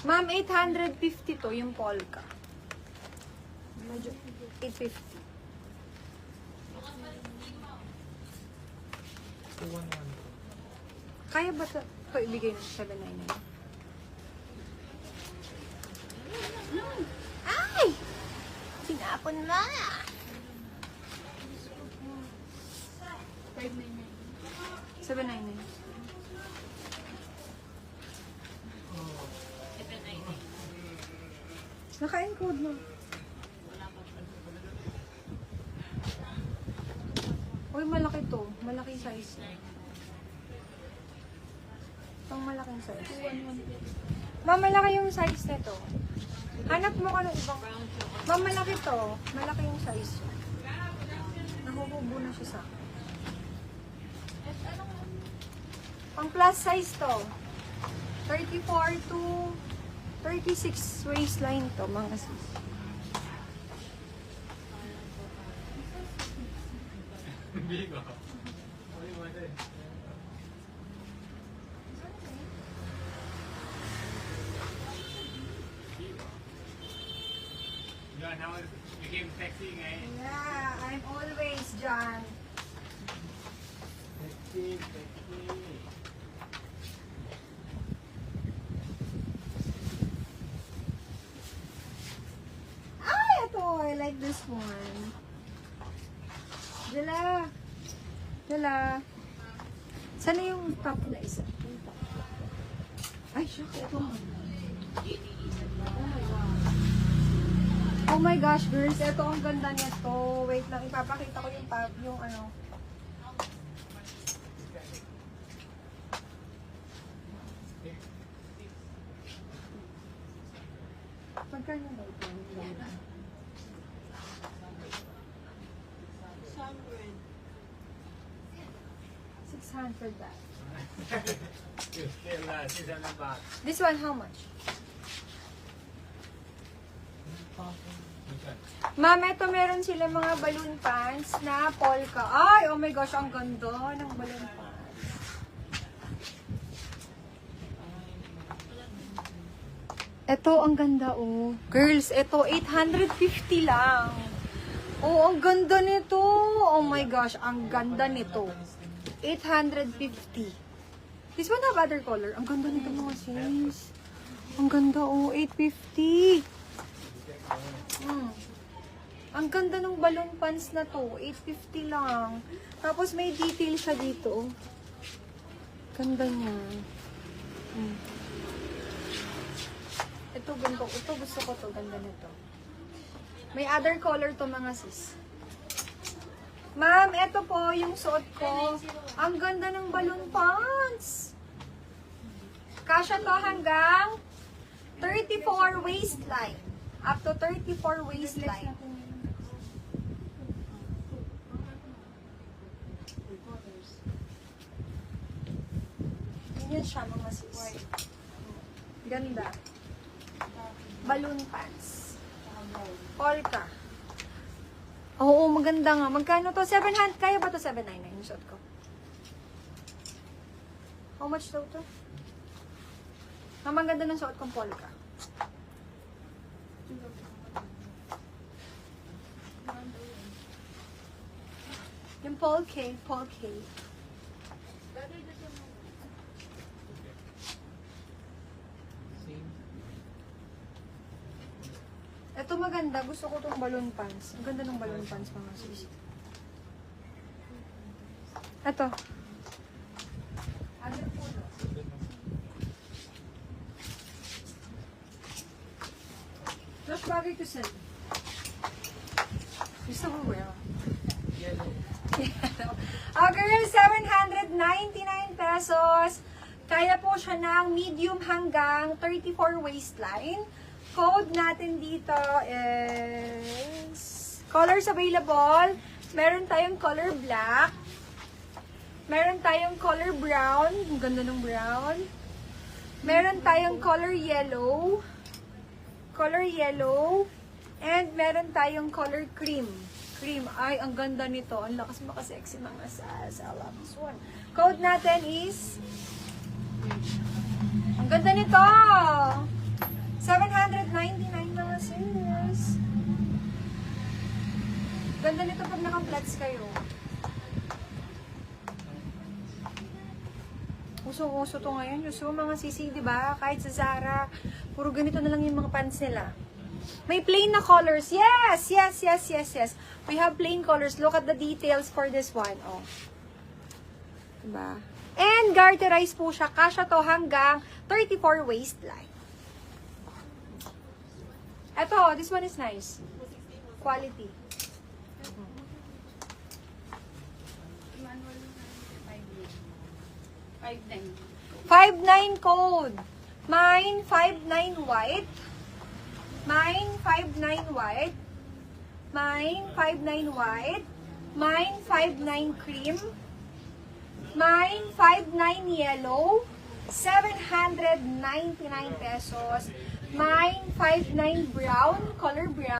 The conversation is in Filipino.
Ma'am, 850 to yung polka. Medyo 850. 211. Kaya ba ito ibigay ng 799? Ay! Sinapon na! 799. Naka-encode mo. Uy, malaki to. Malaki size. Pang malaking size. Ma'am, malaki yung size nito. Hanap mo ka ng ibang... Ma'am, malaki to. Malaki yung size. Nahuhubo na siya sa akin. Pang plus size to. 34 to 36 waistline to, mga sis. Bigo. John, how it became sexy, guys? Yeah, I'm always John. Sexy, sexy. Ay, ito. I like this one. Dala. Dala. Sana yung top na isa? Ay, shock. Ito. Oh my gosh, girls. Ito ang ganda nito. Wait lang. Ipapakita ko yung top. Yung ano. Magkano ba ito? 600 that. She's on the box. This one, how much? Ma'am, ito meron sila mga balloon pants na polka. Ay, oh my gosh, ang ganda ng balloon pants. Ito, ang ganda, oh. Girls, ito, 850 lang. Oh, ang ganda nito. Oh my gosh, ang ganda nito. 850. This one have other color. Ang ganda nito, mga sis. Ang ganda, oh. 850. Ang ganda ng balloon pants na to. 850 lang. Tapos may detail siya dito. Ganda niya. Ito, ganito. Ito, gusto ko to. Ganda nito. May other color to, mga sis. Ma'am, ito po yung suot ko. Ang ganda ng balloon pants. Kasya to hanggang 34 waistline. Up to 34 waistline. Yan siya, mga sis. Ganda. Balloon pants. Polka. Oo, maganda nga. Magkano to? 700. Kaya ba to 799 yung suot ko? How much daw to? Ang maganda ng suot kong polka. Yung polka. Ito maganda. Gusto ko tong balloon pants. Ang ganda ng balloon pants, mga sis. Ito. Other polo. Josh, bagay to sell. Gusto ko wear. Okay, 799 pesos. Kaya po siya ng medium hanggang 34 waistline. Code natin dito is colors available. Meron tayong color black. Meron tayong color brown. Ang ganda ng brown. Meron tayong color yellow. And meron tayong color cream. Ay, ang ganda nito. Ang lakas makasexy, mga sas. I love this one. Code natin is... Ang ganda nito! Ganda nito pag naka-flats kayo. Usong-uso to ngayon. Uso mga sisi, di ba? Kahit sa Zara, puro ganito na lang yung mga pants nila. May plain na colors. Yes! Yes, yes, yes, yes. We have plain colors. Look at the details for this one. Oh. Diba? And garterize po siya. Kasya to hanggang 34 waistline. Eto, this one is nice. Quality. 5'9 code. Mine 5'9 white. Mine 5'9 white. Mine 5'9 white. Mine 5'9 cream. Mine 5'9 yellow. 799 pesos. Mine 5'9 brown. Color brown.